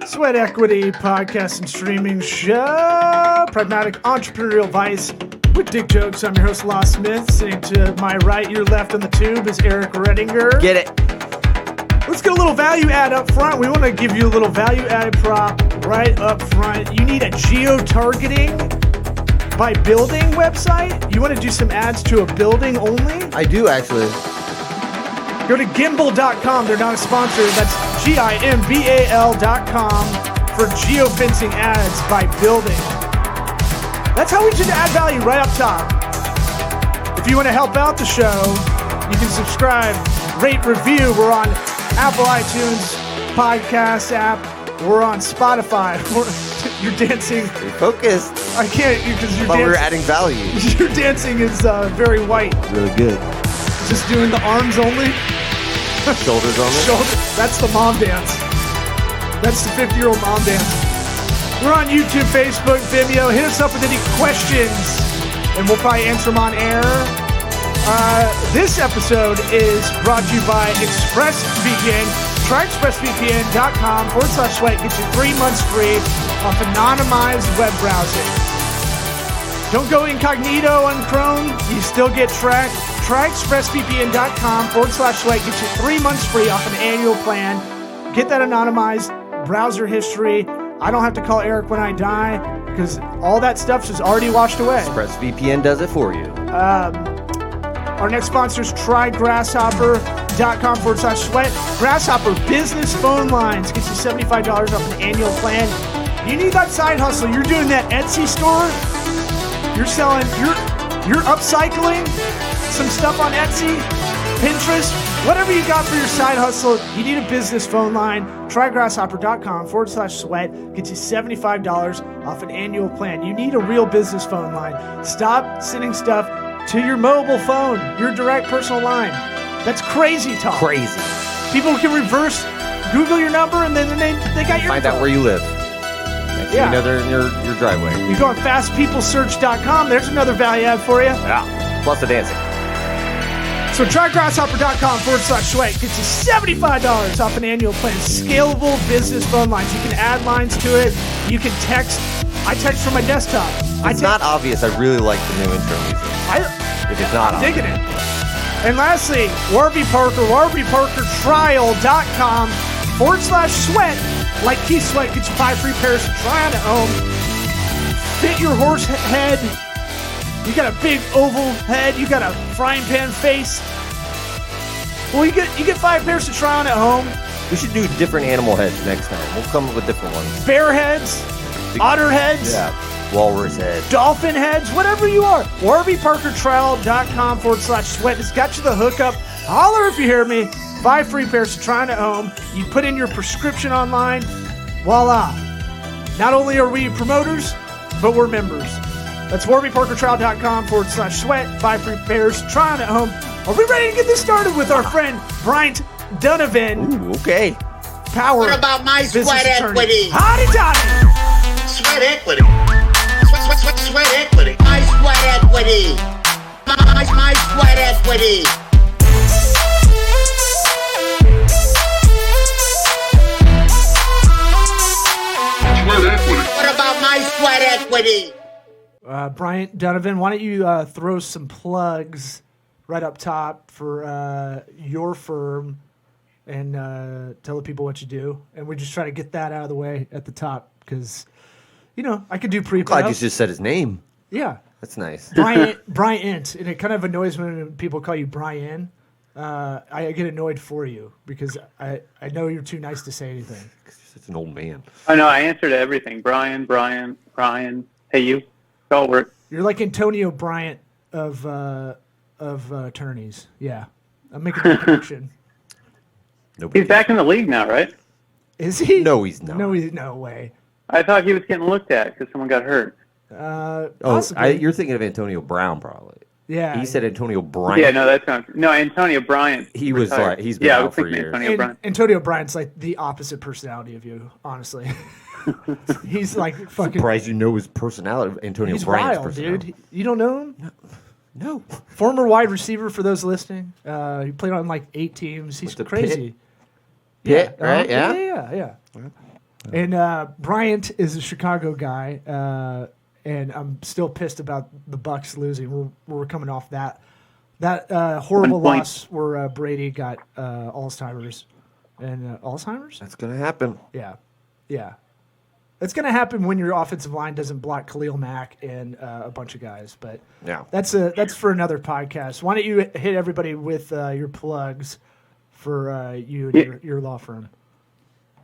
Sweat Equity podcast and streaming show. Pragmatic entrepreneurial advice with dick jokes. I'm your host, Lost Smith. Sitting to my right, your left on the tube is Eric Redinger. Get it. Let's get a little value add up front. We want to give you a little value added prop right up front. You need a geo-targeting by building website. You want to do some ads to a building only? I do, actually. Go to gimbal.com. They're not a sponsor. That's gimbal.com for geofencing ads by building. That's how we should add value right up top. If you want to help out the show, you can subscribe, rate, review. We're on Apple iTunes podcast app. We're on Spotify. You're dancing. Stay focused. I can't because you're But dancing. we're adding value. Your dancing is very white. Really good. Just doing the arms only. Shoulders on it. That's the mom dance. That's the 50-year-old mom dance. We're on YouTube, Facebook, Vimeo. Hit us up with any questions, and we'll probably answer them on air. This episode is brought to you by ExpressVPN. Try expressvpn.com/sweat. Get you 3 months free off anonymized web browsing. Don't go incognito on Chrome. You still get tracked. Try expressvpn.com/sweat. Get you 3 months free off an annual plan. Get that anonymized browser history. I don't have to call Eric when I die because all that stuff is already washed away. ExpressVPN does it for you. Our next sponsor is trygrasshopper.com/sweat. Grasshopper business phone lines. Gets you $75 off an annual plan. You need that side hustle. You're doing that Etsy store. You're selling, you're upcycling some stuff on Etsy, Pinterest, whatever you got for your side hustle. You need a business phone line. Trygrasshopper.com/sweat. Gets you $75 off an annual plan. You need a real business phone line. Stop sending stuff to your mobile phone, your direct personal line. That's crazy talk. Crazy. People can reverse Google your number and then they got your Find out where you live. Next Yeah. thing you know, they're in your driveway. You go on fastpeoplesearch.com. There's another value add for you. Yeah. Plus the dancing. So try grasshopper.com/sweat. Gets you $75 off an annual plan. Scalable business phone lines. You can add lines to it. You can text. I text from my desktop. It's not obvious. I really like the new intro music. If it's not I'm digging obvious. it. And lastly, Warby Parker, WarbyParkerTrial.com/sweat. Like Keith Sweat, gets you 5 free pairs to try on at home. Fit your horse head. You got a big oval head. You got a frying pan face. Well, you get 5 pairs to try on at home. We should do different animal heads next time. We'll come up with different ones. Bear heads, otter heads, Yeah. Walrus head. dolphin heads, whatever you are. WarbyParkerTrial.com/sweat. It's got you the hookup. Holler if you hear me. 5 free pairs to try on at home. You put in your prescription online. Voila. Not only are we promoters, but we're members. That's WarbyParkerTrial.com/sweat. 5 free pairs to try on at home. Are we ready to get this started with our friend Bryant Dunivan? Ooh, okay. Power. What about my business sweat attorney. equity? Howdy Toddy. Sweat equity. Sweat equity. My sweat equity. My sweat equity. What about my sweat equity? Bryant Dunivan, why don't you throw some plugs right up top for your firm and tell the people what you do. And we just try to get that out of the way at the top because, I could do pre-pro. Glad you just said his name. Yeah. That's nice. Bryant, and it kind of annoys me when people call you Brian. I get annoyed for you because I know you're too nice to say anything. Such an old man. Oh, no, I answer to everything. Brian. Hey, you. It's all work. You're like Antonio Bryant of attorneys. Yeah. I'm making that connection. He's back in the league now, right? Is he? No, he's not. No way. I thought he was getting looked at because someone got hurt. Possibly. You're thinking of Antonio Brown, probably. Yeah. He said Antonio Bryant. Yeah, no, that's not. No, Antonio Bryant. He was retired. like, he's been I out was for thinking years. Antonio Bryant. Antonio Bryant's like the opposite personality of you, honestly. He's like fucking. Surprised you know his personality. Antonio He's Bryant's wild, personality. dude. You don't know him? No. Former wide receiver for those listening. He played on like 8 teams. He's With the crazy. Pitt, right? Yeah. Yeah. And Bryant is a Chicago guy, and I'm still pissed about the Bucks losing. We're coming off that horrible loss where Brady got Alzheimer's. And Alzheimer's? That's going to happen. Yeah. It's going to happen when your offensive line doesn't block Khalil Mack and a bunch of guys. But Yeah. that's for another podcast. Why don't you hit everybody with your plugs for you and your law firm?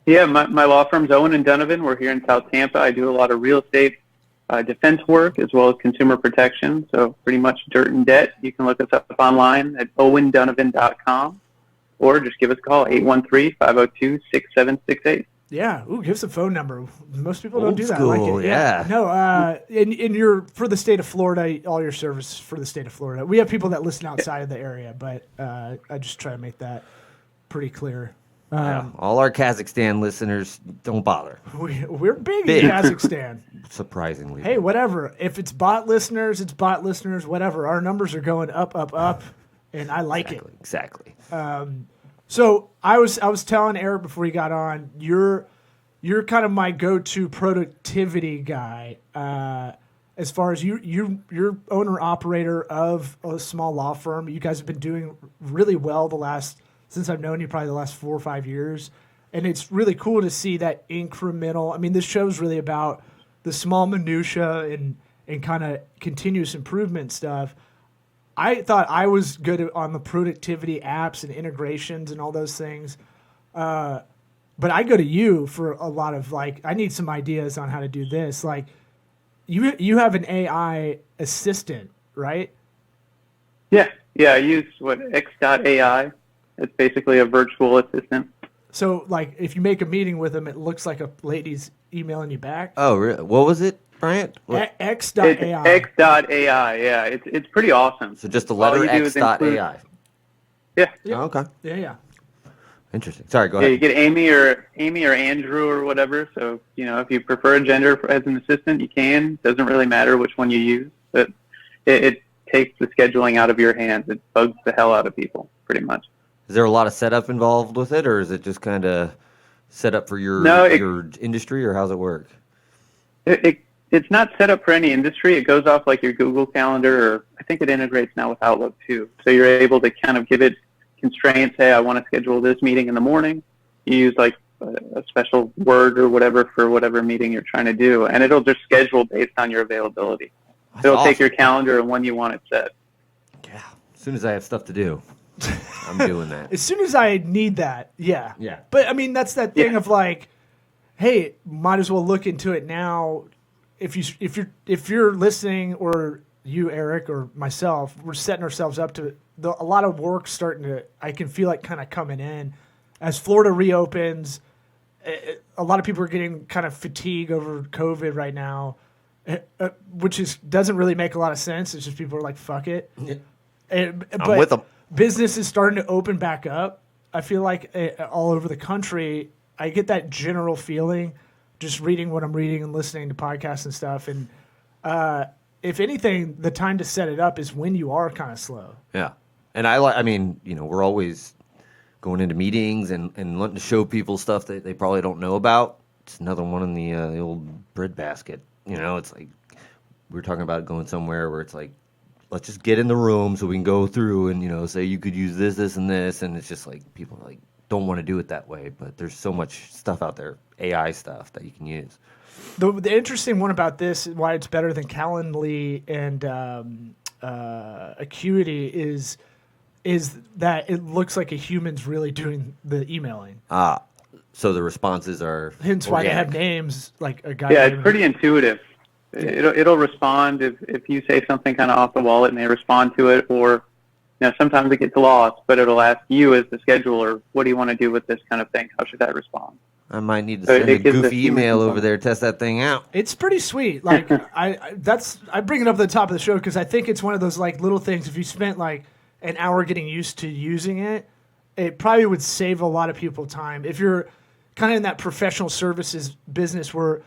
Yeah, my law firm's Owen and Dunivan. We're here in South Tampa. I do a lot of real estate defense work as well as consumer protection, so pretty much dirt and debt. You can look us up online at owendonovan.com or just give us a call, 813-502-6768. Yeah, give us a phone number. Most people don't Old do that. school, I like it. yeah. No, in your for the state of Florida, all your service for the state of Florida. We have people that listen outside of the area, but I just try to make that pretty clear. All our Kazakhstan listeners, don't bother. We're big in Kazakhstan. Surprisingly. Hey, whatever. If it's bot listeners, it's bot listeners, whatever. Our numbers are going up, and I like it. Exactly. So I was telling Eric before he got on, you're kind of my go-to productivity guy. As far as you're owner operator of a small law firm. You guys have been doing really well since I've known you, probably the last 4 or 5 years. And it's really cool to see that incremental. I mean, this show's really about the small minutia and kind of continuous improvement stuff. I thought I was good on the productivity apps and integrations and all those things. But I go to you for a lot of I need some ideas on how to do this. Like you have an AI assistant, right? Yeah, I use X.AI. It's basically a virtual assistant. So, if you make a meeting with them, it looks like a lady's emailing you back. Oh, really? What was it, Bryant? X.AI. It's X.AI, yeah. It's pretty awesome. So just the letter X.AI. Yeah. Oh, okay. Yeah. Interesting. Sorry, go Yeah, ahead. you get Amy or Andrew or whatever. So, if you prefer a gender as an assistant, you can. Doesn't really matter which one you use. But it takes the scheduling out of your hands. It bugs the hell out of people, pretty much. Is there a lot of setup involved with it, or is it just kind of set up for your industry, or how's it work? It's not set up for any industry. It goes off like your Google Calendar, or I think it integrates now with Outlook too. So you're able to kind of give it constraints. Hey, I want to schedule this meeting in the morning. You use a special word or whatever for whatever meeting you're trying to do, and it'll just schedule based on your availability. It'll take your calendar and when you want it set. Yeah. As soon as I have stuff to do, I'm doing that. As soon as I need that, yeah. Yeah. But I mean, that's that thing of hey, might as well look into it now. If you're listening, or you, Eric, or myself, we're setting ourselves up to a lot of work starting to. I can feel kind of coming in as Florida reopens. A lot of people are getting kind of fatigue over COVID right now, which doesn't really make a lot of sense. It's just people are like, fuck it. Yeah. But I'm with them. Business is starting to open back up. I feel like all over the country, I get that general feeling just reading what I'm reading and listening to podcasts and stuff. And if anything, the time to set it up is when you are kind of slow. Yeah. And we're always going into meetings and wanting to show people stuff that they probably don't know about. It's another one in the old breadbasket. It's like we were talking about going somewhere where it's like, let's just get in the room so we can go through and, say you could use this, and this. And it's just like people don't want to do it that way. But there's so much stuff out there, AI stuff, that you can use. The interesting one about this, why it's better than Calendly and Acuity, is that it looks like a human's really doing the emailing. So the responses are hence why they have names like a guy. Yeah, it's pretty intuitive. It'll respond if you say something kind of off the wall. It may respond to it, or sometimes it gets lost, but it'll ask you as the scheduler, what do you want to do with this kind of thing? How should that respond? I might need to send a goofy email over there, test that thing out. It's pretty sweet. I bring it up at the top of the show because I think it's one of those little things. If you spent an hour getting used to using it, it probably would save a lot of people time. If you're kind of in that professional services business where,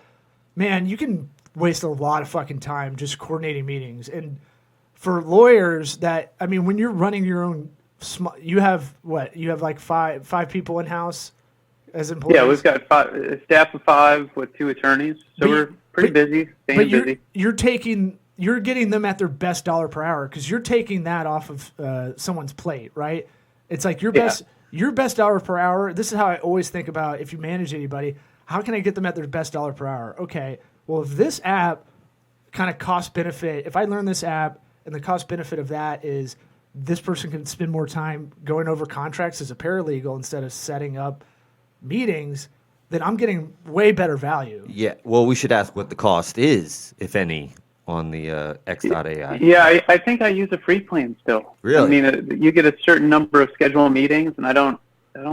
man, you can waste a lot of fucking time just coordinating meetings. And for lawyers when you're running your own, you have five people in house. as employees? Yeah, we've got a staff of 5 with 2 attorneys, so we're pretty busy, staying busy. You're getting them at their best dollar per hour because you're taking that off of someone's plate, right? It's like your best dollar per hour. This is how I always think about if you manage anybody. How can I get them at their best dollar per hour? Okay, well, if this app kind of cost benefit, if I learn this app and the cost benefit of that is this person can spend more time going over contracts as a paralegal instead of setting up meetings, then I'm getting way better value. Yeah. Well, we should ask what the cost is, if any, on the X.AI. Yeah, I think I use a free plan still. Really? I mean, you get a certain number of scheduled meetings, and I don't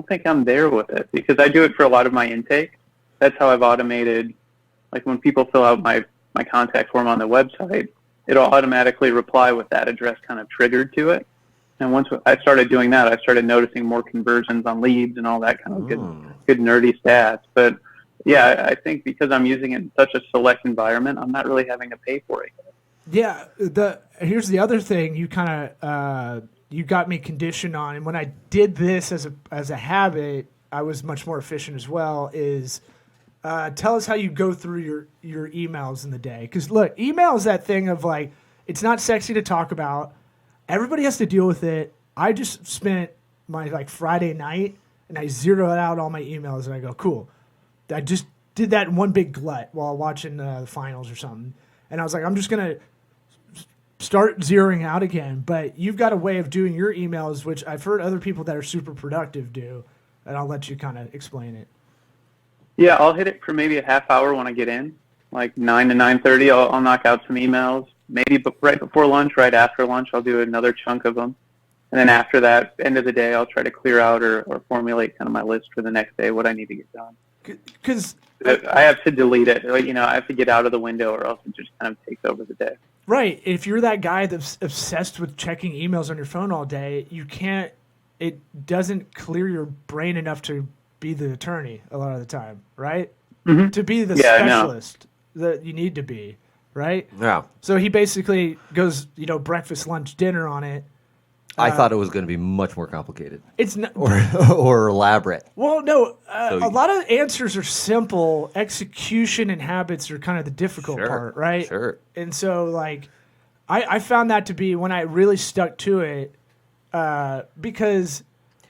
think I'm there with it because I do it for a lot of my intake. That's how I've automated. Like when people fill out my contact form on the website, it'll automatically reply with that address kind of triggered to it. And once I started doing that, I started noticing more conversions on leads and all that kind of good nerdy stats. But yeah, I think because I'm using it in such a select environment, I'm not really having to pay for it. Yeah. Here's the other thing you kind of you got me conditioned on, and when I did this as a habit, I was much more efficient as well. Is tell us how you go through your emails in the day. Because look, email is that thing of like, it's not sexy to talk about. Everybody has to deal with it. I just spent my Friday night and I zeroed out all my emails and I go, cool. I just did that in one big glut while watching the finals or something. And I was like, I'm just going to start zeroing out again. But you've got a way of doing your emails, which I've heard other people that are super productive do. And I'll let you kind of explain it. Yeah, I'll hit it for maybe a half hour when I get in, like 9 to 9:30. I'll knock out some emails. Maybe right before lunch, right after lunch, I'll do another chunk of them. And then after that, end of the day, I'll try to clear out or formulate kind of my list for the next day, what I need to get done. Because I have to delete it. I have to get out of the window or else it just kind of takes over the day. Right. If you're that guy that's obsessed with checking emails on your phone all day, it doesn't clear your brain enough to be the attorney a lot of the time, right? Mm-hmm. To be the specialist that you need to be, right? Yeah. So he basically goes, breakfast, lunch, dinner on it. I thought it was going to be much more complicated. It's not, or elaborate. Well, no, a lot of answers are simple. Execution and habits are kind of the difficult part, right? Sure. And so, I found that to be when I really stuck to it, because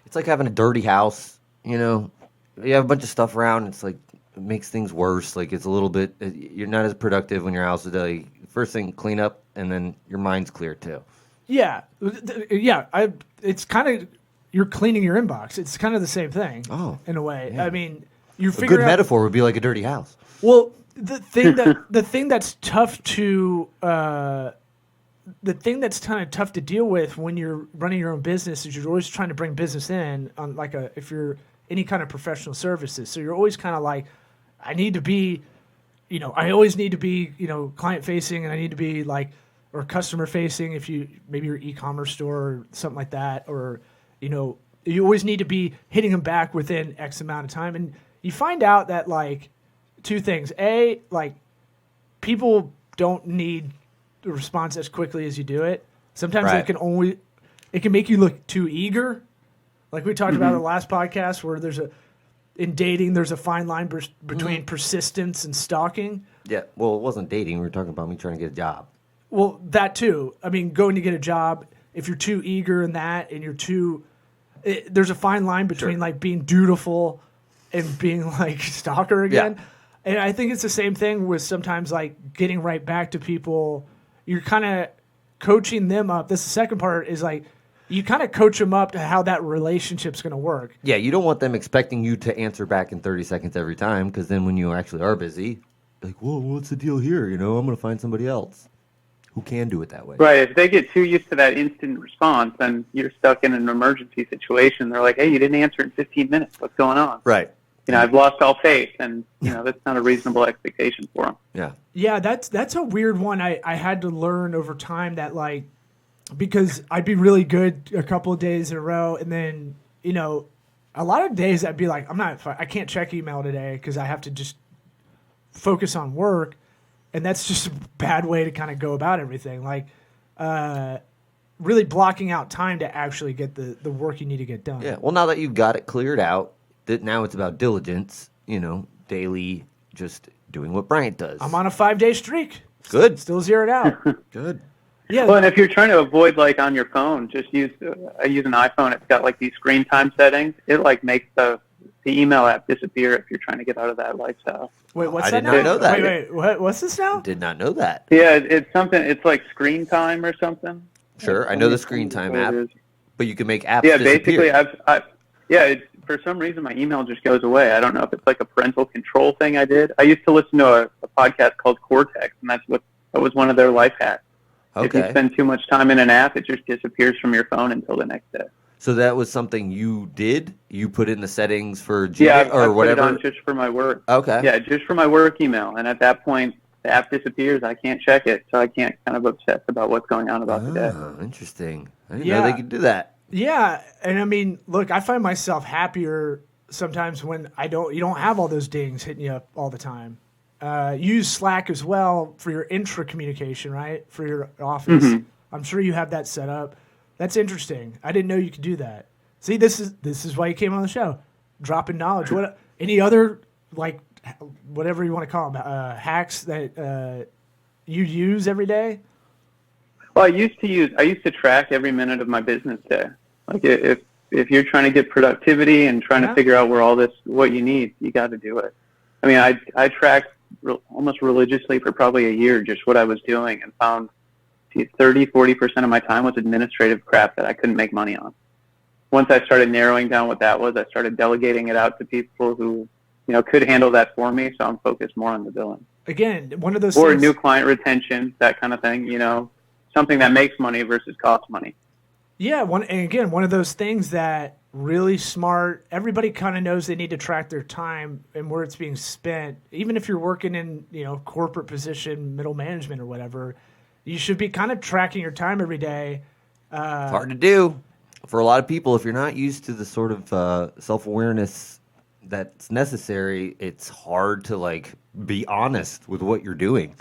it's like having a dirty house. You have a bunch of stuff around. It's like it makes things worse. Like it's a little bit. You're not as productive when your house is like first thing clean up, and then your mind's clear too. Yeah. It's kind of you're cleaning your inbox. It's kind of the same thing. Oh, in a way. Yeah. I mean, you figure a good metaphor would be like a dirty house. Well, the thing that's tough to the thing that's kind of tough to deal with when you're running your own business is you're always trying to bring business in on if you're any kind of professional services. So you're always kind of like, I need to be, I always need to be, client facing, and I need to be or customer facing if maybe your e-commerce store or something like that, or, you always need to be hitting them back within X amount of time. And you find out that two things. A, people don't need the response as quickly as you do it. Sometimes it can make you look too eager. Like we talked about in the last podcast, where in dating, there's a fine line between persistence and stalking. Yeah. Well, it wasn't dating. We were talking about me trying to get a job. Well, that too. I mean, going to get a job, if you're too eager in that and there's a fine line between being dutiful and being stalker again. Yeah. And I think it's the same thing with sometimes getting right back to people. You're kind of coaching them up. This the second part is you kind of coach them up to how that relationship's going to work. Yeah, you don't want them expecting you to answer back in 30 seconds every time, because then when you actually are busy, whoa, what's the deal here? I'm going to find somebody else who can do it that way. Right. If they get too used to that instant response, then you're stuck in an emergency situation. They're like, hey, you didn't answer in 15 minutes. What's going on? Right. I've lost all faith, and that's not a reasonable expectation for them. Yeah. Yeah, that's a weird one. I had to learn over time that because I'd be really good a couple of days in a row, and then a lot of days I'd be like, I can't check email today because I have to just focus on work, and that's just a bad way to kind of go about everything. Really blocking out time to actually get the work you need to get done. Yeah. Well, now that you've got it cleared out, now it's about diligence, daily, just doing what Bryant does. I'm on a 5-day streak. Good. Still zeroed out. Good. Yeah. Well, and if you're trying to avoid like on your phone, just use. I use an iPhone. It's got like these screen time settings. It like makes the email app disappear if you're trying to get out of that lifestyle. Wait, what's I that did not now? know that. Wait, what's this now? Did not know that. Yeah, it's something. It's like screen time or something. Sure, I know the screen time What it app, is. but you can make apps Yeah, disappear. basically, for some reason my email just goes away. I don't know if it's like a parental control thing I did. I used to listen to a podcast called Cortex, and that was one of their life hacks. If you Okay. spend too much time in an app, it just disappears from your phone until the next day. So that was something you did? You put in the settings for Gmail Yeah, or I whatever? put it on just for my work. Okay. Yeah, just for my work email. And at that point, the app disappears. I can't check it, so I can't kind of obsess about what's going on about the day. Oh, interesting. I didn't Yeah. know they could do that. Yeah, and I mean, look, I find myself happier sometimes when you don't have all those dings hitting you up all the time. Use Slack as well for your intra communication, right? For your office. Mm-hmm. I'm sure you have that set up. That's interesting. I didn't know you could do that. See, this is why you came on the show, dropping knowledge. What any other like whatever you want to call them hacks that you use every day? Well, I used to track every minute of my business day. Like if you're trying to get productivity and trying to figure out what you need, you got to do it. I mean, I tracked almost religiously for probably a year just what I was doing and found 30-40% of my time was administrative crap that I couldn't make money on. Once I started narrowing down what that was, I started delegating it out to people who, could handle that for me. So I'm focused more on the billing. Again, one of those Or things, new client retention, that kind of thing, something that makes money versus costs money. yeah, one of those things that really smart. Everybody kind of knows they need to track their time and where it's being spent. Even if you're working in, corporate position, middle management or whatever, you should be kind of tracking your time every day. It's hard to do for a lot of people. If you're not used to the sort of self-awareness that's necessary, it's hard to be honest with what you're doing.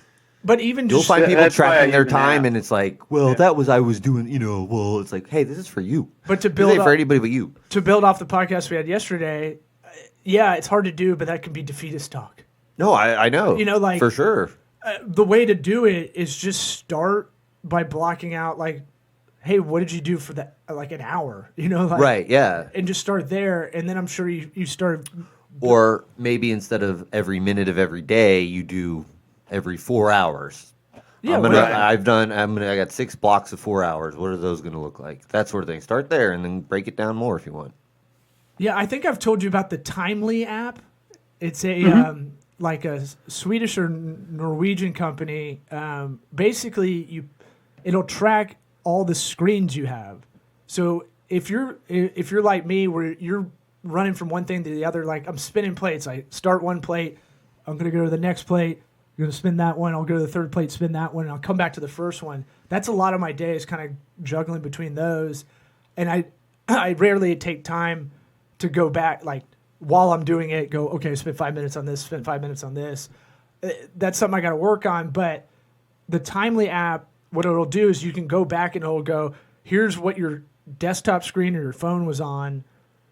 But even You'll just find people that's why I tracking their use an time, app. and it's like, I was doing, it's like, hey, this is for you. But to This build ain't for up- anybody but you. to build off the podcast we had yesterday, yeah, it's hard to do, but that can be defeatist talk. No, I know. For sure. The way to do it is just start by blocking out hey, what did you do for that an hour? Right, yeah. And just start there, and then I'm sure you start. Or maybe instead of every minute of every day, you do every 4 hours. Yeah, I got 6 blocks of 4 hours. What are those going to look like? That sort of thing. Start there and then break it down more if you want. Yeah, I think I've told you about the Timely app. It's a like a Swedish or Norwegian company. Basically, it'll track all the screens you have. So if you're like me, where you're running from one thing to the other, like I'm spinning plates. I start one plate, I'm gonna go to the next plate. I'm gonna spin that one. I'll go to the third plate, spin that one, and I'll come back to the first one. That's a lot of my day is kind of juggling between those, and I rarely take time to go back while I'm doing it. Go okay, spend 5 minutes on this, spend 5 minutes on this. That's something I got to work on. But the Timely app, what it'll do is you can go back and it'll go, here's what your desktop screen or your phone was on.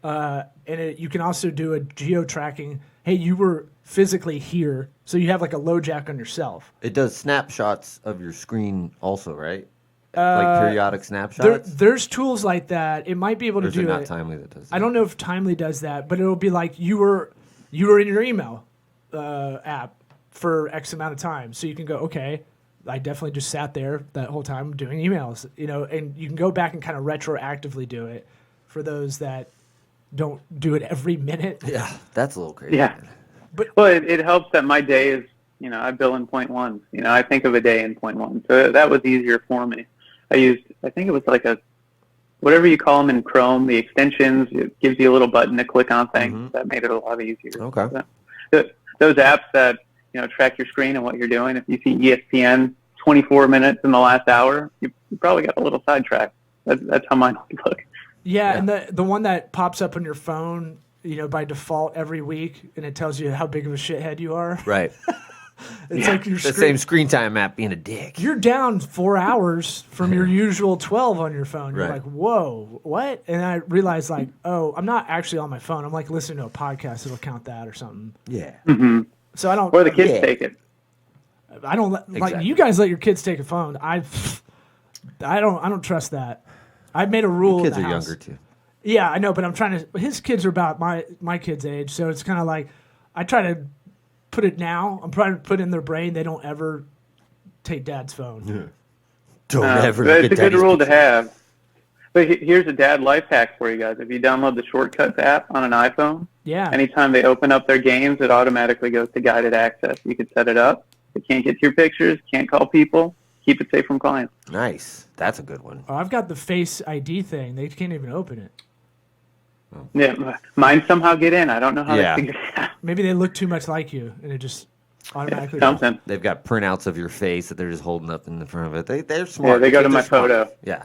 You can also do a geo tracking. Hey, you were physically here. So you have a low jack on yourself. It does snapshots of your screen also, right? Periodic snapshots? There's tools like that. It might be able to Or is do it not it. Timely that does that? I don't know if Timely does that, but it'll be like you were in your email app for X amount of time. So you can go, okay, I definitely just sat there that whole time doing emails, and you can go back and kind of retroactively do it for those that don't do it every minute. Yeah, that's a little crazy. Yeah. Well, it helps that my day is, I bill in 0.1. I think of a day in 0.1. So that was easier for me. I think it was whatever you call them in Chrome, the extensions. It gives you a little button to click on things. Mm-hmm. That made it a lot easier. Okay. Those apps that, track your screen and what you're doing. If you see ESPN 24 minutes in the last hour, you probably got a little sidetracked. That's how mine would look. Yeah, and the one that pops up on your phone, by default every week, and it tells you how big of a shithead you are. Right. It's like your The same screen time app being a dick. You're down 4 hours from your usual 12 on your phone. You're Right. like, whoa, what? And I realized, like, oh, I'm not actually on my phone. I'm like listening to a podcast. It'll count that or something. Yeah. So I don't. Or the kids Yeah. take it. I don't like Exactly. you guys let your kids take a phone. I don't trust that. I've made a rule. Kids in are the house. younger too. Yeah, I know, but I'm trying to. His kids are about my kids' age, so it's kind of like I try to put it now. I'm trying to put in their brain they don't ever take dad's phone. Don't It's ever. a get good daddy's rule to picture. have. But here's a dad life hack for you guys. If you download the Shortcuts app on an iPhone, Yeah. anytime they open up their games, it automatically goes to guided access. You can set it up. They can't get to your pictures, can't call people. Keep it safe from clients. Nice. That's a good one. Oh, I've got the Face ID thing. They can't even open it. Yeah, mine somehow get in. I don't know how Yeah. they figure it out. Maybe they look too much like you, and it just automatically. Something. They've got printouts of your face that they're just holding up in the front of it. They're Yeah, smart. they go to Kids my are smart. photo. Yeah.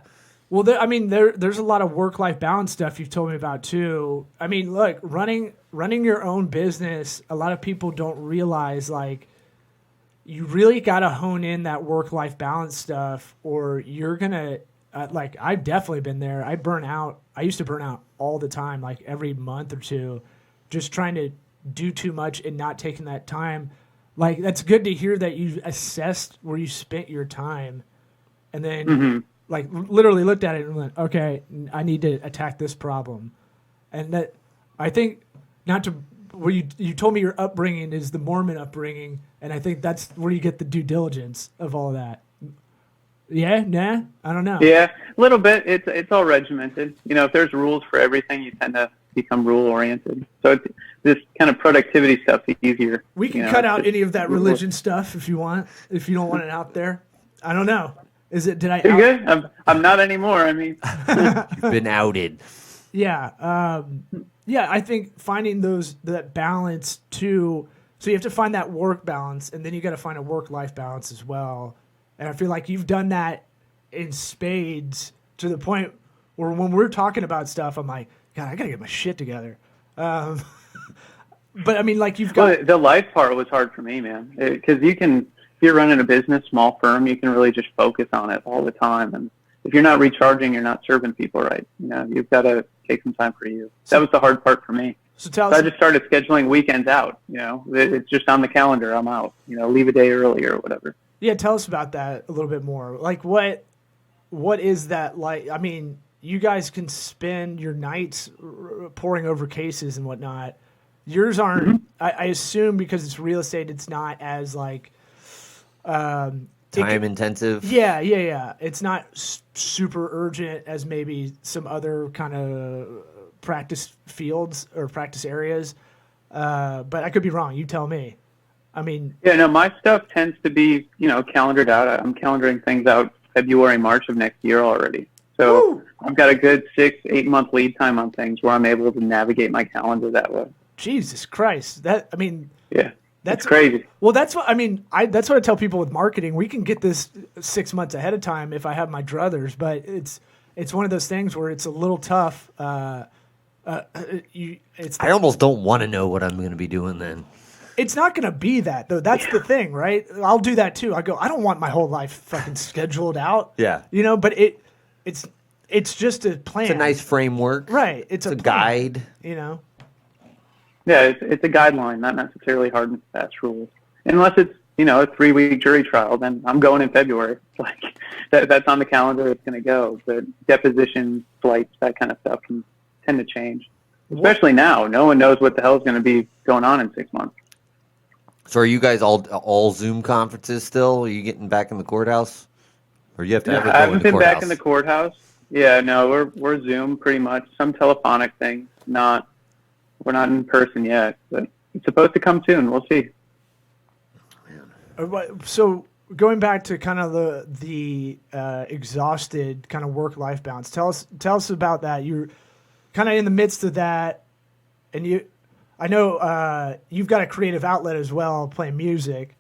Well, there's a lot of work-life balance stuff you've told me about too. I mean, look, running your own business, a lot of people don't realize like you really got to hone in that work-life balance stuff, or you're gonna like I've definitely been there. I burn out. I used to burn out all the time, like every month or two, just trying to do too much and not taking that time. Like that's good to hear that you assessed where you spent your time, and then like literally looked at it and went, okay, I need to attack this problem. And that I think not to where you told me your upbringing is the Mormon upbringing, and I think that's where you get the due diligence of all of that. Yeah, nah, I don't know. Yeah, a little bit. It's all regimented. You know, if there's rules for everything, you tend to become rule oriented. So this kind of productivity stuff's easier. We can you know, cut it's out just- any of that religion stuff if you want. If you don't want it out there, I don't know. Is it? Did I? You're good. I'm not anymore. I mean, You've been outed. Yeah, yeah. I think finding that balance too. So you have to find that work balance, and then you got to find a work-life balance as well. And I feel like you've done that in spades to the point where when we're talking about stuff, I'm like, God, I got to get my shit together. But I mean, like you've got. well, the life part was hard for me, man, because if you're running a business, small firm, you can really just focus on it all the time. And if you're not recharging, you're not serving people right. You know, you've got to take some time for you. That was the hard part for me. So tell So I us. just started scheduling weekends out. You know, it's just on the calendar. I'm out. You know, leave a day early or whatever. Yeah, tell us about that a little bit more. Like, what is that like? I mean, you guys can spend your nights poring over cases and whatnot. Yours aren't. I assume because it's real estate, it's not as like Time intensive. Yeah. It's not super urgent as maybe some other kind of practice fields or practice areas. But I could be wrong. You tell me. I mean, Yeah, no, my stuff tends to be, you know, calendared out. I'm calendaring things out February, March of next year already. So Woo! I've got a good 6-8 month lead time on things where I'm able to navigate my calendar that way. Jesus Christ. Yeah, That's that's crazy. Well, that's what I mean. That's what I tell people with marketing. We can get this 6 months ahead of time if I have my druthers, but it's one of those things where it's a little tough. I almost don't want to know what I'm going to be doing then. It's not going to be that though. That's the thing, right? I'll do that too. I don't want my whole life fucking scheduled out. Yeah. You know, but it's just a plan. It's a nice framework. right. It's a a plan, guide. You know. Yeah, it's a guideline, not necessarily hard and fast rules. Unless it's, you know, a 3-week jury trial, then I'm going in February. Like that's on the calendar. It's going to go. But depositions, flights, that kind of stuff can tend to change. Especially now, no one knows what the hell is going to be going on in 6 months. So are you guys all Zoom conferences still? Are you getting back in the courthouse? Or you have to ever I go haven't into been courthouse? back in the courthouse. Yeah, no, we're Zoom pretty much. Some telephonic things. We're not in person yet, but it's supposed to come soon. We'll see. So going back to kind of the exhausted kind of work-life balance, tell us about that. You're kind of in the midst of that, and I know you've got a creative outlet as well, playing music,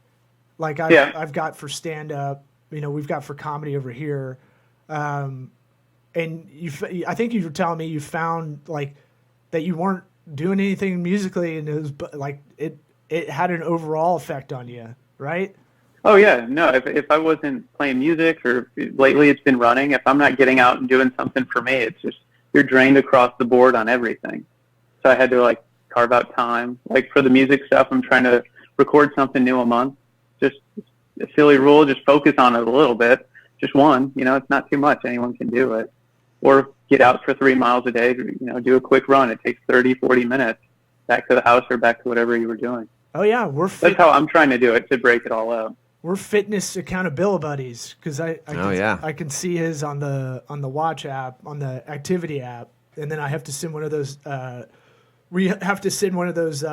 like I've got for stand-up. You know, we've got for comedy over here, and I think you were telling me you found like that you weren't doing anything musically, and it was like it had an overall effect on you. right? Oh yeah, no. If I wasn't playing music, or lately it's been running, if I'm not getting out and doing something for me, it's just you're drained across the board on everything. So I had to like carve out time. Like for the music stuff, I'm trying to record something new a month. Just a silly rule, just focus on it a little bit. Just one, it's not too much. Anyone can do it. Or get out for 3 miles a day, do a quick run. It takes 30, 40 minutes back to the house or back to whatever you were doing. Oh yeah, That's how I'm trying to do it, to break it all out. We're fitness accountability buddies because I can see his on the watch app, on the activity app, and then I have to send one of those. We have to send one of those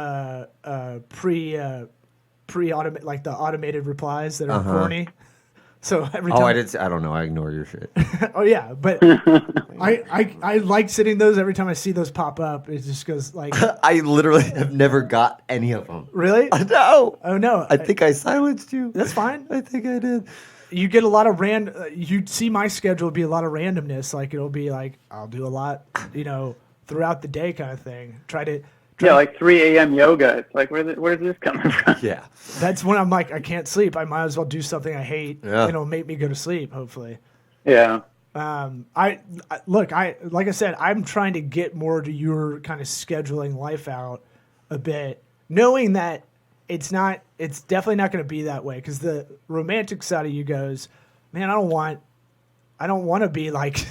pre-automated, like the automated replies that are corny. So every time. I don't know. I ignore your shit. Oh yeah, but I like sending those every time I see those pop up. It just goes like. I literally have never got any of them. Really? No. Oh no. I think I silenced you. That's fine. I think I did. You get a lot of you'd see my schedule be a lot of randomness. Like it'll be like I'll do a lot, throughout the day kind of thing. Like 3 a.m. yoga. It's like, where's this coming from? Yeah. That's when I'm like, I can't sleep. I might as well do something I hate. Yeah. It'll make me go to sleep, hopefully. Yeah. Like I said, I'm trying to get more to your kind of scheduling life out a bit, knowing that it's definitely not going to be that way. Because the romantic side of you goes, man, I don't want to be like,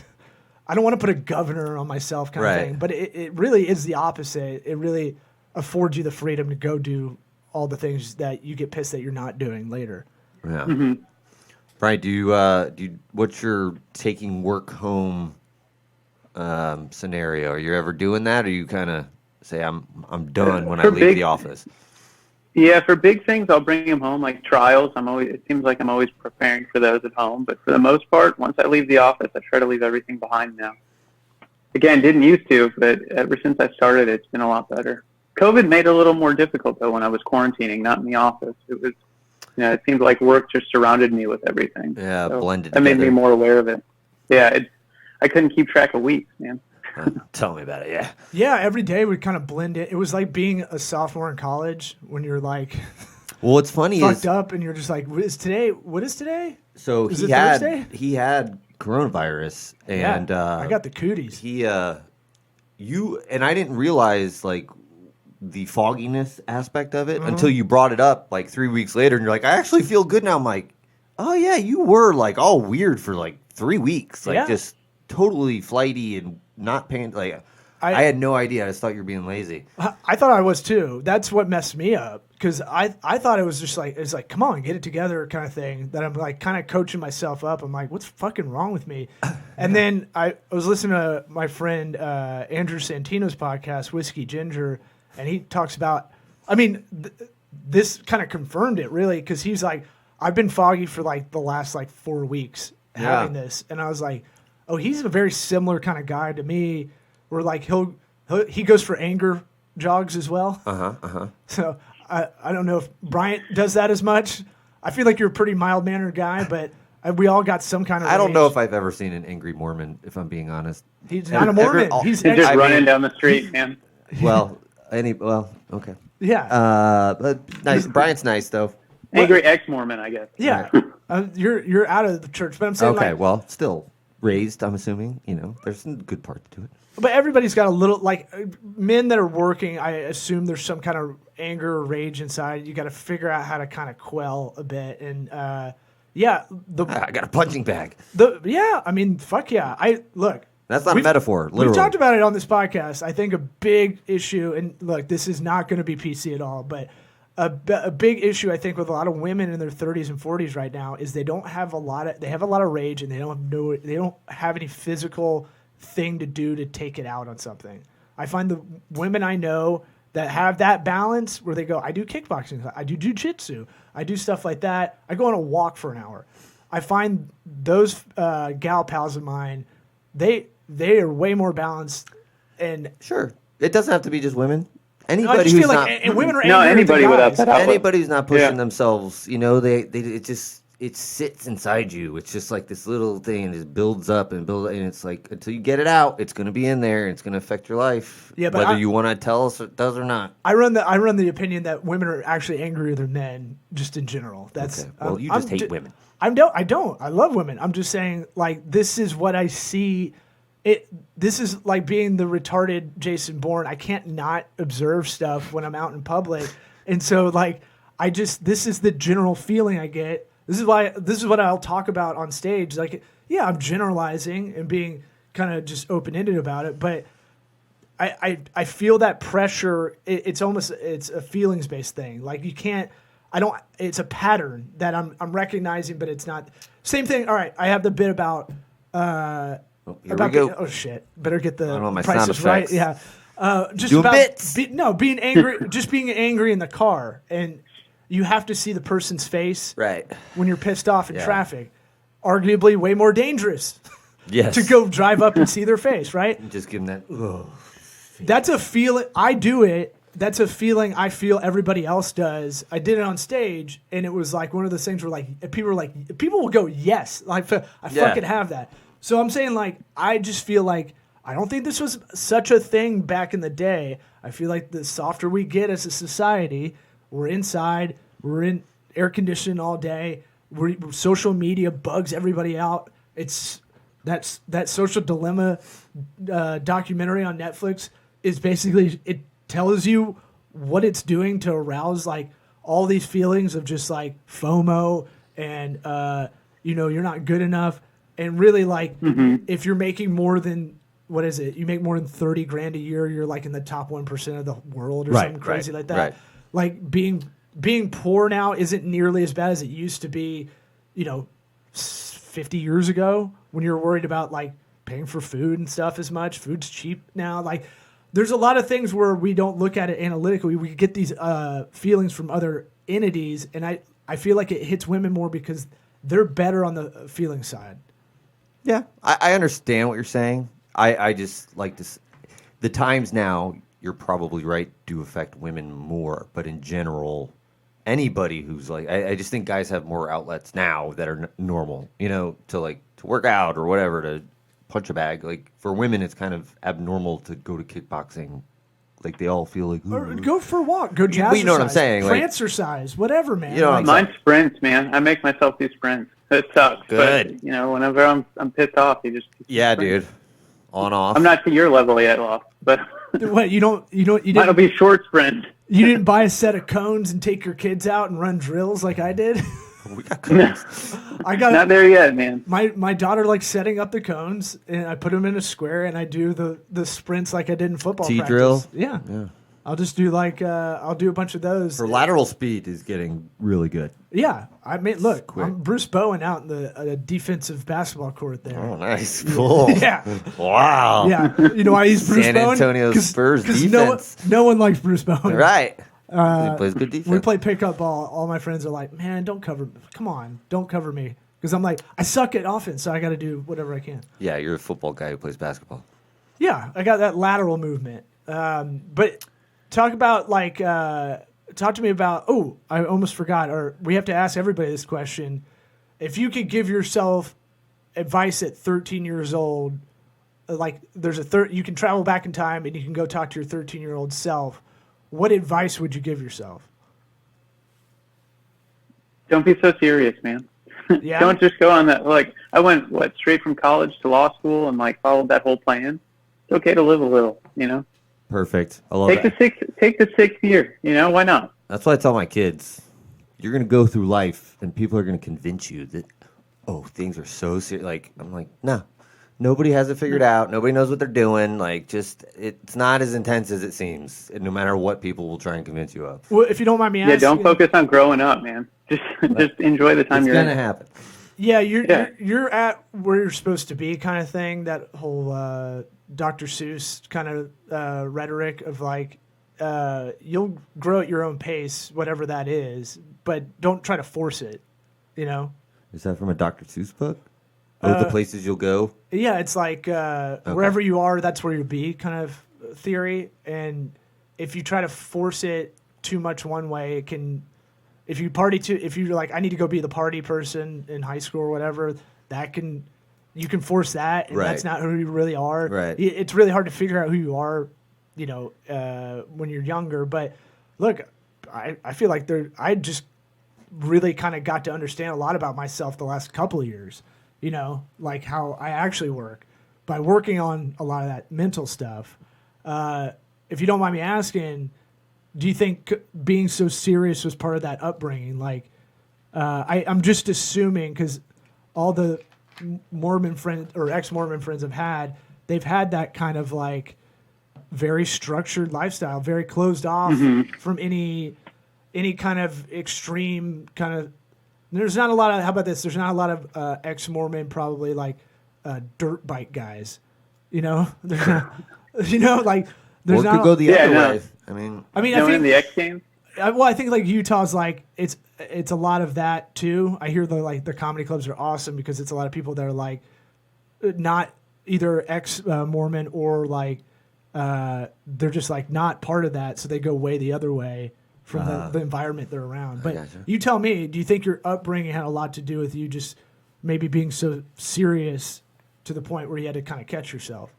I don't want to put a governor on myself kind of thing, but it really is the opposite. It really affords you the freedom to go do all the things that you get pissed that you're not doing later. Yeah. Mm-hmm. Brian, do you what's your taking work home scenario? Are you ever doing that, or you kind of say I'm done when I leave the office? Yeah, for big things, I'll bring them home, like trials. It seems like I'm always preparing for those at home. But for the most part, once I leave the office, I try to leave everything behind now. Again, didn't used to, but ever since I started, it's been a lot better. COVID made it a little more difficult, though, when I was quarantining, not in the office. It was, it seemed like work just surrounded me with everything. Yeah, so blended that made together. me more aware of it. Yeah, I couldn't keep track of weeks, man. Tell me about it, yeah. Yeah, every day would kind of blend in. It was like being a sophomore in college when you're like well, what's funny fucked up and you're just like, what is today? So is he had coronavirus, and I got the cooties. You and I didn't realize like the fogginess aspect of it until you brought it up like 3 weeks later, and you're like, I actually feel good now. I'm like, oh yeah, you were like all weird for like 3 weeks, like just totally flighty and not paying. Like I had no idea. I just thought you were being lazy. I thought I was too. That's what messed me up because I thought it was just like it's like come on, get it together kind of thing. That I'm like kind of coaching myself up. I'm like, what's fucking wrong with me? And then I was listening to my friend Andrew Santino's podcast, Whiskey Ginger, and he talks about. I mean, this kind of confirmed it really because he's like, I've been foggy for like the last like 4 weeks having this, and I was like, oh, he's a very similar kind of guy to me. Where like he goes for anger jogs as well. So I don't know if Bryant does that as much. I feel like you're a pretty mild mannered guy, but we all got some kind of. I don't know if I've ever seen an angry Mormon, if I'm being honest. He's not a Mormon. He's just running down the street, man. Okay. Yeah. But nice. Bryant's nice though. Angry ex-Mormon, I guess. Yeah. You're out of the church, but I'm saying okay. Well, still raised. I'm assuming there's some good parts to it. But everybody's got a little, like, men that are working, I assume there's some kind of anger or rage inside. You got to figure out how to kind of quell a bit. And, I got a punching bag. I mean, fuck yeah. That's not a metaphor, literally. We've talked about it on this podcast. I think a big issue, and look, this is not going to be PC at all, but a big issue, I think, with a lot of women in their 30s and 40s right now is they have a lot of rage, and they don't have any physical thing to do to take it out on something. I find the women I know that have that balance where they go, I do kickboxing, I do jujitsu, I do stuff like that. I go on a walk for an hour. I find those gal pals of mine, they are way more balanced. And sure, it doesn't have to be just women. Anybody who's not, and women are anybody without that outlet. Anybody who's not pushing themselves, it just it sits inside you. It's just like this little thing, and it builds up and builds, and it's like until you get it out, it's going to be in there. And it's going to affect your life, Yeah, but whether you want to tell us it does or not. I run the opinion that women are actually angrier than men, just in general. That's Okay. Well, you just hate women. I don't. I love women. I'm just saying, like, this is what I see. This is like being the retarded Jason Bourne. I can't not observe stuff when I'm out in public, and so like this is the general feeling I get. This is what I'll talk about on stage. Like, yeah, I'm generalizing and being kind of just open ended about it, but I feel that pressure. It's a feelings based thing. Like you can't. It's a pattern that I'm recognizing, but it's not same thing. All right, I have the bit about. Here we go. Oh shit! Better get the my prices sound right. effects. Yeah, just Do about bits. Being angry. Just being angry in the car, and you have to see the person's face Right. when you're pissed off in Yeah. traffic. Arguably, way more dangerous Yes. to go drive up and see their face. Right. Just give them that. Ugh. That's a feeling. I do it. That's a feeling I feel everybody else does. I did it on stage, and it was like one of those things where like people will go yes, like I fucking have that. So I'm saying like I just feel like I don't think this was such a thing back in the day. I feel like the softer we get as a society, we're inside, we're in air conditioning all day. Social media bugs everybody out. It's that Social Dilemma documentary on Netflix is basically it tells you what it's doing to arouse like all these feelings of just like FOMO and you're not good enough. And really, like, if you're making more than, what is it? You make more than $30,000 a year, you're like in the top 1% of the world or something crazy like that. Right. Like being poor now isn't nearly as bad as it used to be, 50 years ago when you're worried about like paying for food and stuff as much. Food's cheap now. Like, there's a lot of things where we don't look at it analytically. We get these feelings from other entities, and I feel like it hits women more because they're better on the feeling side. Yeah, I understand what you're saying. I just like this. The times now, you're probably right, do affect women more. But in general, anybody who's like, I just think guys have more outlets now that are normal, to work out or whatever, to punch a bag. Like for women, it's kind of abnormal to go to kickboxing. Like they all feel like, or go for a walk, go jazzercise, you know what I'm saying? Prancercise, whatever, man. Mine sprints, man. I make myself do sprints. It sucks. Good. But, whenever I'm pissed off, you just yeah, sprint. dude, on off. I'm not to your level yet, Loft, but What you mine'll didn't be short sprints. you didn't buy a set of cones and take your kids out and run drills like I did? We got cones. I got Not there yet, man. my daughter likes setting up the cones, and I put them in a square, and I do the sprints like I did in football practice. T-drill? Yeah. Yeah. I'll just do I'll do a bunch of those. Her lateral speed is getting really good. Yeah, I mean, look, Quick. I'm Bruce Bowen out in the defensive basketball court there. Oh, nice. Cool. Yeah. Wow. Yeah, you know why he's Bruce San Bowen? Antonio Spurs defense. No one likes Bruce Bowen. Right. He plays good defense. When we play pickup ball, all my friends are like, "Man, don't cover me," because I'm like, I suck at offense, so I got to do whatever I can. Yeah, you're a football guy who plays basketball. Yeah, I got that lateral movement. But talk to me about. Oh, I almost forgot. Or we have to ask everybody this question: if you could give yourself advice at 13 years old, like there's you can travel back in time and you can go talk to your 13-year-old self. What advice would you give yourself? Don't be so serious, man. Yeah. Don't just go on that. Like, I went, straight from college to law school and, followed that whole plan. It's okay to live a little, Perfect. I love Take the sixth year, why not? That's what I tell my kids. You're going to go through life, and people are going to convince you that, things are so serious. I'm like, no. Nobody has it figured out. Nobody knows what they're doing. It's not as intense as it seems, no matter what people will try and convince you of. Well, if you don't mind me asking. Yeah, don't focus on growing up, man. Just enjoy the time It's you're going to in. happen. Yeah, you're at where you're supposed to be kind of thing, that whole Dr. Seuss kind of rhetoric of you'll grow at your own pace, whatever that is, but don't try to force it, Is that from a Dr. Seuss book? The places you'll go? Yeah, it's like wherever you are, that's where you'll be kind of theory. And if you try to force it too much one way, it can if you're like, I need to go be the party person in high school or whatever, you can force that, and that's not who you really are. Right. It's really hard to figure out who you are, when you're younger. But look, I feel like I just really kind of got to understand a lot about myself the last couple of years, like how I actually work by working on a lot of that mental stuff. If you don't mind me asking, do you think being so serious was part of that upbringing? Like, I'm just assuming, because all the Mormon friends or ex-Mormon friends they've had that kind of like very structured lifestyle, very closed off from any kind of extreme kind of. There's not a lot of. How about this? There's not a lot of ex-Mormon probably like dirt bike guys. Like there's Or it not. could go the other no. way. I mean, I think in the X Games. I think like Utah's like it's a lot of that too. I hear the comedy clubs are awesome because it's a lot of people that are like not either ex-Mormon or like they're just like not part of that, so they go way the other way from the environment they're around. But gotcha. you tell me, do you think your upbringing had a lot to do with you just maybe being so serious to the point where you had to kind of catch yourself?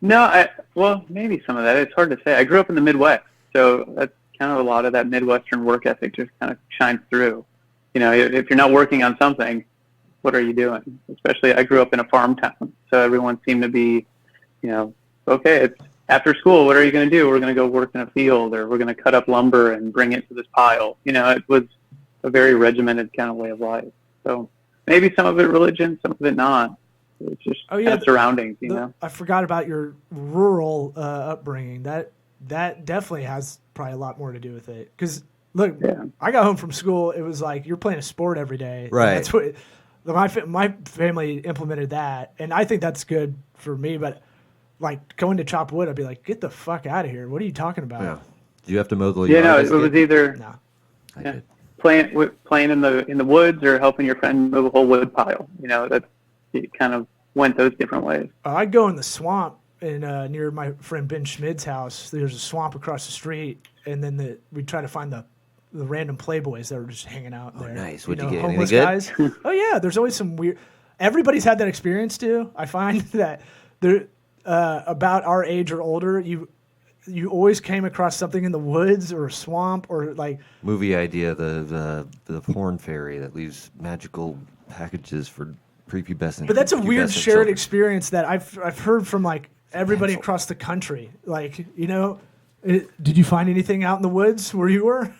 No, well, maybe some of that. It's hard to say. I grew up in the Midwest, so that's kind of a lot of that Midwestern work ethic just kind of shines through. If you're not working on something, what are you doing? Especially, I grew up in a farm town, so everyone seemed to be, okay, it's after school, what are you going to do? We're going to go work in a field, or we're going to cut up lumber and bring it to this pile. It was a very regimented kind of way of life. So maybe some of it religion, some of it not. It's just kind of surroundings, I forgot about your rural upbringing. That definitely has probably a lot more to do with it. Because look, I got home from school. It was like you're playing a sport every day. Right. That's what my family implemented that, and I think that's good for me. But like going to chop wood, I'd be like, get the fuck out of here. What are you talking about? yeah. Do you have to mow the yard? Yeah, no, it was either No. playing in the woods or helping your friend move a whole wood pile. It kind of went those different ways. I'd go in the swamp near my friend Ben Schmid's house. There's a swamp across the street, and then we'd try to find the random playboys that were just hanging out there. Nice. What'd you get? Homeless Anything guys. Oh yeah, there's always some weird. Everybody's had that experience too. I find that they're about our age or older. You always came across something in the woods or a swamp or like movie idea, the porn fairy that leaves magical packages for prepubescent. But that's a weird pubescent shared children. experience that I've heard from like everybody across the country. Like, did you find anything out in the woods where you were?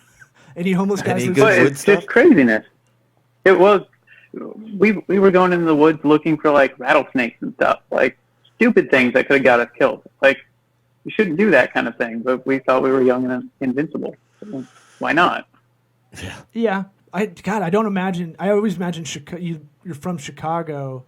Any homeless guys? Any that- good But wood it's stuff? just craziness. It was. We were going into the woods looking for like rattlesnakes and stuff, like stupid things that could have got us killed. Like, you shouldn't do that kind of thing, but we thought we were young and invincible. So why not? Yeah. I don't imagine. I always imagine you're from Chicago,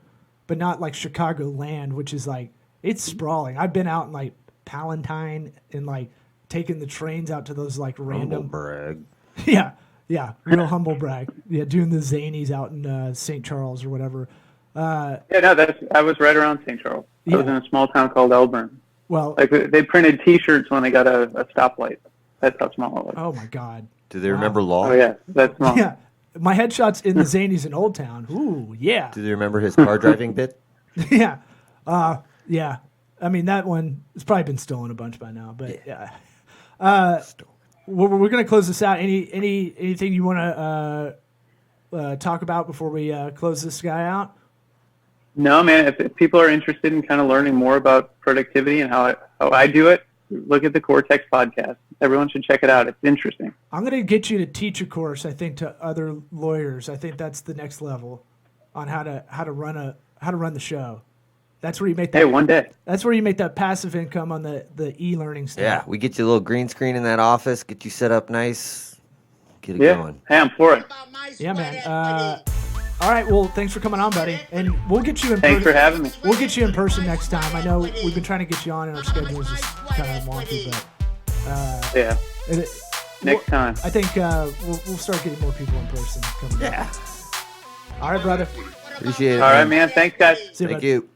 but not like Chicago land, which is like it's sprawling. I've been out in like Palatine and like taking the trains out to those like random. Humble brag. Yeah, real humble brag. Yeah, doing the zanies out in St. Charles or whatever. Yeah, no, I was right around St. Charles. I was in a small town called Elburn. Well, Like they printed T-shirts when they got a stoplight. That's how small it was. oh my God. Do they remember Law? Oh yeah, that's small. Yeah, my headshot's in the zanies in Old Town. Ooh, yeah. Do they remember his car driving bit? Yeah. Yeah. I mean, that one has probably been stolen a bunch by now, but yeah. We're going to close this out. Anything you want to talk about before we close this guy out? No, man. If people are interested in kind of learning more about productivity and how I do it, look at the Cortex podcast. Everyone should check it out. It's interesting. I'm going to get you to teach a course, I think, to other lawyers. I think that's the next level on how to run the show. That's where you make that. Hey, one day. That's where you make that passive income on the e-learning stuff. Yeah, we get you a little green screen in that office, get you set up nice, get it Yeah. going. Hey, I'm for it. Yeah, man. All right. Well, thanks for coming on, buddy. And we'll get you in. Thanks for having me. We'll get you in person next time. I know we've been trying to get you on, and our schedule is just kind of wonky, but Yeah. Next well, time. I think we'll start getting more people in person coming. Yeah. All right, brother. Appreciate it. All right, man. man. Thanks, guys. See you, Thank bud. you.